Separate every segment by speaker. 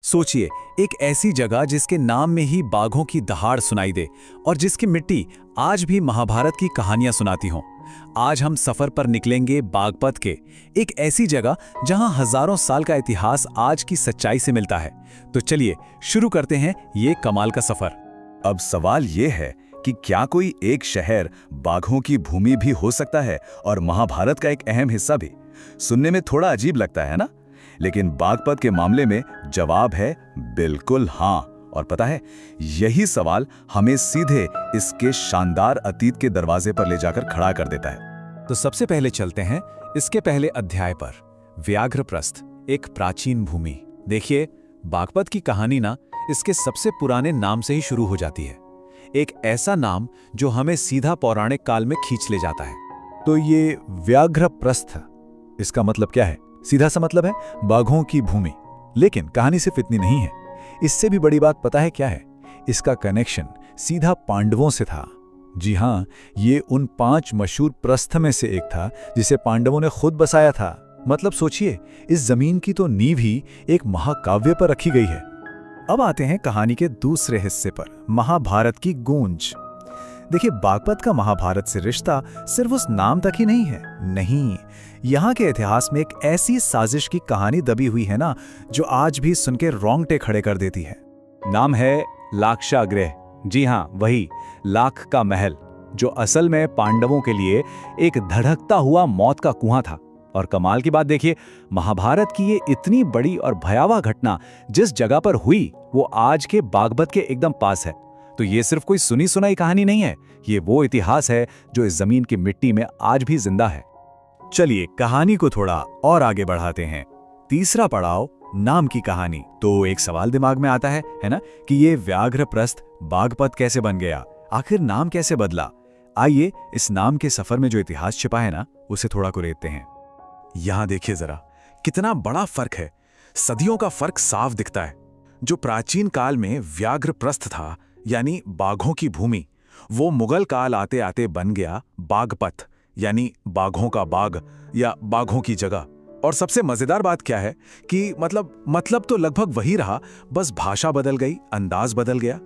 Speaker 1: सोचिए, एक ऐसी जगह जिसके नाम में ही बाघों की दहाड़ सुनाई दे और जिसकी मिट्टी आज भी महाभारत की कहानियां सुनाती हों। आज हम सफर पर निकलेंगे बागपत के, एक ऐसी जगह जहां हजारों साल का इतिहास आज की सच्चाई से मिलता है। तो चलिए शुरू करते हैं ये कमाल का सफर।
Speaker 2: अब सवाल ये है कि क्या कोई एक शहर बाघों की भूमि भी हो सकता है और महाभारत का एक अहम हिस्सा भी? सुनने में थोड़ा अजीब लगता है ना, लेकिन बागपत के मामले में जवाब है बिल्कुल हाँ। और पता है, यही सवाल हमें सीधे इसके शानदार अतीत के दरवाजे पर ले जाकर खड़ा कर देता है।
Speaker 1: तो सबसे पहले चलते हैं इसके पहले अध्याय पर, व्याघ्रप्रस्थ, एक प्राचीन भूमि। देखिए, बागपत की कहानी ना इसके सबसे पुराने नाम से ही शुरू हो जाती है। एक ऐसा नाम जो हमें सीधा पौराणिक काल में खींच ले जाता है।
Speaker 3: तो ये व्याघ्रप्रस्थ, इसका मतलब क्या है? सीधा सा मतलब है बाघों की भूमि। लेकिन कहानी सिर्फ इतनी नहीं है, इससे भी बड़ी बात पता है क्या है? इसका कनेक्शन सीधा पांडवों से था। जी हाँ, ये उन 5 मशहूर प्रस्थ में से एक था जिसे पांडवों ने खुद बसाया था। मतलब सोचिए, इस जमीन की तो नींव ही एक महाकाव्य पर रखी गई है।
Speaker 4: अब आते हैं कहानी के दूसरे हिस्से पर, महाभारत की गूंज। देखिए, बागपत का महाभारत से रिश्ता सिर्फ उस नाम तक ही नहीं है। नहीं, यहाँ के इतिहास में एक ऐसी साजिश की कहानी दबी हुई है ना, जो आज भी सुन के रोंगटे खड़े कर देती है।
Speaker 1: नाम है लाक्षागृह। जी हाँ, वही लाख का महल, जो असल में पांडवों के लिए एक धड़कता हुआ मौत का कुआं था। और कमाल की बात देखिए, महाभारत की ये इतनी बड़ी और भयावह घटना जिस जगह पर हुई वो आज के बागपत के एकदम पास है। तो ये सिर्फ कोई सुनी सुनाई कहानी नहीं है, ये वो इतिहास है जो इस जमीन की मिट्टी में आज भी जिंदा है।
Speaker 4: चलिए कहानी को थोड़ा और आगे बढ़ाते हैं। तीसरा पड़ाव, नाम की कहानी। तो एक सवाल दिमाग में आता है ना, कि ये व्याघ्रप्रस्थ बागपत कैसे बन गया? आखिर नाम कैसे बदला? आइए इस नाम के सफर में जो इतिहास छिपा है ना, उसे थोड़ा कुरेदते हैं।
Speaker 5: यहां देखिए जरा, कितना बड़ा फर्क है। सदियों का फर्क साफ दिखता है। जो प्राचीन काल में व्याघ्रप्रस्थ था, यानी बाघों की भूमि, वो मुगल काल आते आते बन गया बागपत, यानी बाघों का बाग या बाघों की जगह। और सबसे मजेदार बात क्या है कि मतलब तो लगभग वही रहा, बस भाषा बदल गई, अंदाज बदल गया।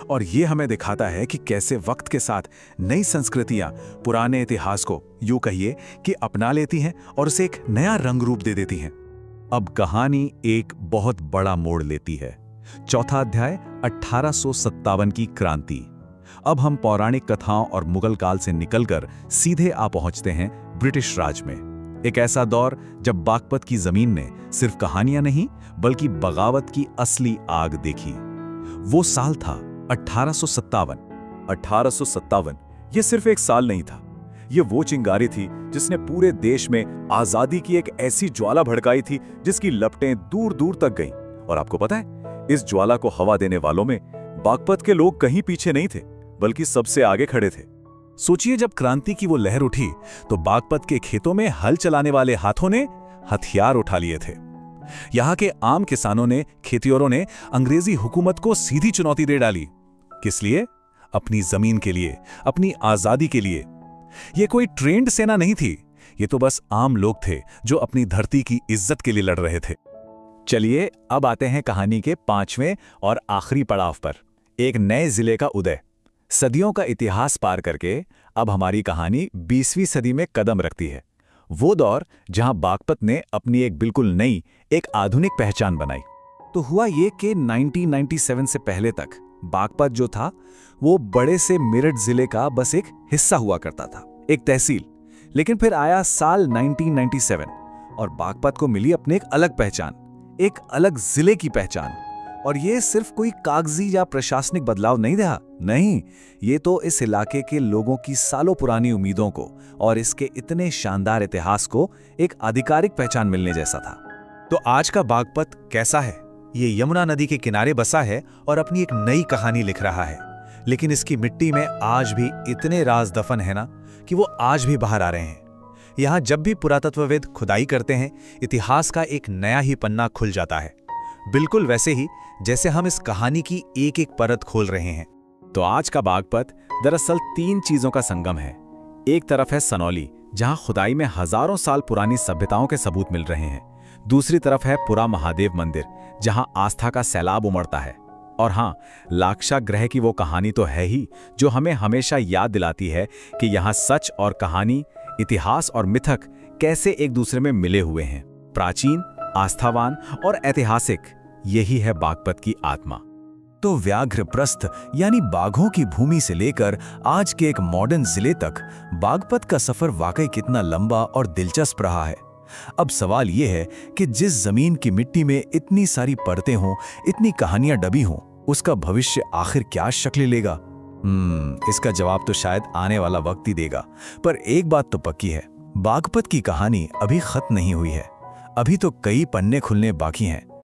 Speaker 5: और ये हमें दिखाता है कि कैसे वक्त के साथ नई संस्कृतियां पुराने इतिहास को, यूं कहिए कि अपना लेती हैं और उसे एक नया रंग रूप दे देती हैं।
Speaker 1: अब कहानी एक बहुत बड़ा मोड़ लेती है। चौथा अध्याय, 1857 की क्रांति। अब हम पौराणिक कथाओं और मुगल काल से निकलकर सीधे आ पहुंचते हैं ब्रिटिश राज में। एक ऐसा दौर जब बागपत की जमीन ने सिर्फ कहानियां नहीं बल्कि बगावत की असली आग देखी। वो साल था 1857।
Speaker 3: 1857 ये सिर्फ एक साल नहीं था, ये वो चिंगारी थी जिसने पूरे देश में आजादी की एक ऐसी ज्वाला भड़काई थी जिसकी लपटें दूर दूर तक गईं। और आपको पता है, इस ज्वाला को हवा देने वालों में बागपत के लोग कहीं पीछे नहीं थे, बल्कि सबसे आगे खड़े थे।
Speaker 1: सोचिए, जब क्रांति की वो लहर उठी तो बागपत के खेतों में हल चलाने वाले हाथों ने हथियार उठा लिए थे। यहां के आम किसानों ने, खेतियोरों ने अंग्रेजी हुकूमत को सीधी चुनौती दे डाली। किस लिए? अपनी जमीन के लिए, अपनी आजादी के लिए। ये कोई ट्रेंड सेना नहीं थी, ये तो बस आम लोग थे जो अपनी धरती की इज्जत के लिए लड़ रहे थे।
Speaker 4: चलिए अब आते हैं कहानी के 5वें और आखिरी पड़ाव पर, एक नए जिले का उदय। सदियों का इतिहास पार करके अब हमारी कहानी 20वीं सदी में कदम रखती है। वो दौर जहां बागपत ने अपनी एक बिल्कुल नई, एक आधुनिक पहचान बनाई।
Speaker 1: तो हुआ ये कि 1997 से पहले तक बागपत जो था वो बड़े से मेरठ जिले का बस एक हिस्सा हुआ करता था, एक तहसील। लेकिन फिर आया साल 1997 और बागपत को मिली अपनी एक अलग पहचान, एक अलग जिले की पहचान। और ये सिर्फ कोई कागजी या प्रशासनिक बदलाव नहीं रहा, नहीं, ये तो इस इलाके के लोगों की सालों पुरानी उम्मीदों को और इसके इतने शानदार इतिहास को एक आधिकारिक पहचान मिलने जैसा था।
Speaker 4: तो आज का बागपत कैसा है? ये यमुना नदी के किनारे बसा है और अपनी एक नई कहानी लिख रहा है। लेकिन इसकी मिट्टी में आज भी इतने राज दफन है ना, कि वो आज भी बाहर आ रहे हैं। यहाँ जब भी पुरातत्वविद खुदाई करते हैं, इतिहास का एक नया ही पन्ना खुल जाता है, बिल्कुल वैसे ही जैसे हम इस कहानी की एक एक परत खोल रहे हैं।
Speaker 1: तो आज का बागपत दरअसल 3 चीजों का संगम है। एक तरफ है सनौली, जहां खुदाई में हजारों साल पुरानी सभ्यताओं के सबूत मिल रहे हैं,
Speaker 4: दूसरी तरफ है पुरा महादेव मंदिर, जहां आस्था का सैलाब उमड़ता है। और हाँ, लाक्षागृह की वो कहानी तो है ही जो हमें हमेशा याद दिलाती है कि यहाँ सच और कहानी, इतिहास और मिथक कैसे एक दूसरे में मिले हुए हैं। प्राचीन, आस्थावान और ऐतिहासिक, यही है बागपत की आत्मा।
Speaker 2: तो व्याघ्रप्रस्थ यानी बाघों की भूमि से लेकर आज के एक मॉडर्न जिले तक बागपत का सफर वाकई कितना लंबा और दिलचस्प रहा है। अब सवाल यह है कि जिस जमीन की मिट्टी में इतनी सारी परतें हों, इतनी कहानियां डबी हों, उसका भविष्य आखिर क्या शक्ल लेगा? इसका जवाब तो शायद आने वाला वक्त ही देगा। पर एक बात तो पक्की है, बागपत की कहानी अभी खत्म नहीं हुई है। अभी तो कई पन्ने खुलने बाकी हैं।